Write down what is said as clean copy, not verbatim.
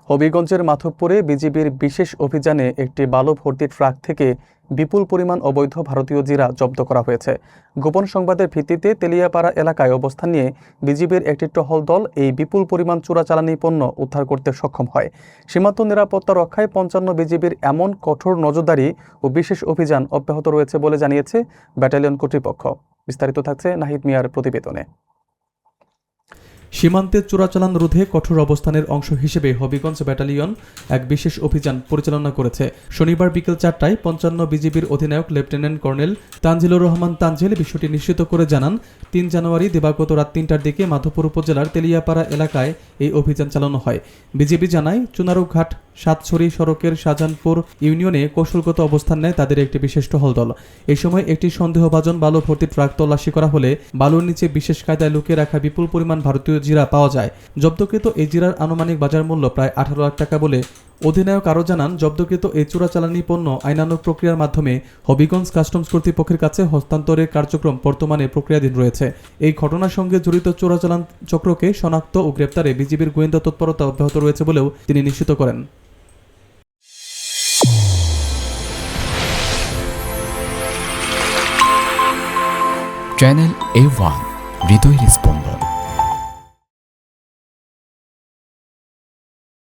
হবিগঞ্জের মাধবপুরে বিজিবির বিশেষ অভিযানে একটি বালু ভর্তি ট্রাক থেকে বিপুল পরিমাণ অবৈধ ভারতীয় জিরা জব্দ করা হয়েছে। গোপন সংবাদের ভিত্তিতে তেলিয়াপাড়া এলাকায় অবস্থান নিয়ে বিজিবির একটি টহল দল এই বিপুল পরিমাণ চোরাচালানি পণ্য উদ্ধার করতে সক্ষম হয়। সীমান্ত নিরাপত্তা রক্ষায় ৫৫ বিজিবির এমন কঠোর নজরদারি ও বিশেষ অভিযান অব্যাহত রয়েছে বলে জানিয়েছে ব্যাটালিয়ন কর্তৃপক্ষ। বিস্তারিত থাকছে নাহিদ মিয়ার প্রতিবেদনে। সীমান্তে চোরাচালান রোধে কঠোর অবস্থানের অংশ হিসেবে হবিগঞ্জ ব্যাটালিয়ন এক বিশেষ অভিযান পরিচালনা করেছে। শনিবার বিকেল ৪টায় ৫৫ বিজিবির অধিনায়ক লেফটেন্যান্ট কর্নেল তানজিলুর রহমান তানজিল বিষয়টি নিশ্চিত করে জানান, ৩ জানুয়ারি দিবাগত রাত ৩টার দিকে মাধবপুর উপজেলার তেলিয়াপাড়া এলাকায় এই অভিযান চালানো হয়। বিজিবি জানায়, চুনারুঘাট সাতছড়ি সড়কের শাহজাহানপুর ইউনিয়নে কৌশলগত অবস্থান নেয় তাদের একটি বিশেষ টহল দল। এই সময় একটি সন্দেহভাজন বালু ভর্তি ট্রাক তল্লাশি করা হলে বালুর নিচে বিশেষ কায়দায় লুকিয়ে রাখা বিপুল পরিমাণ ভারতীয় জিরা পাওয়া যায়। জব্দকৃত এই জিরার আনুমানিক বাজার মূল্য প্রায় ১৮ লাখ টাকা বলে অধিনায়ক আরও জানান, জব্দকৃত এই চোরাচালানি পণ্য আইনানুগ প্রক্রিয়ার মাধ্যমে হবিগঞ্জ কাস্টমস কর্তৃপক্ষের কাছে হস্তান্তরের কার্যক্রম বর্তমানে প্রক্রিয়াধীন রয়েছে। এই ঘটনার সঙ্গে জড়িত চোরাচালান চক্রকে শনাক্ত ও গ্রেপ্তারে বিজিবির গোয়েন্দা তৎপরতা অব্যাহত রয়েছে বলেও তিনি নিশ্চিত করেন। চ্যানেল A1 হৃদয়ের স্পন্দন।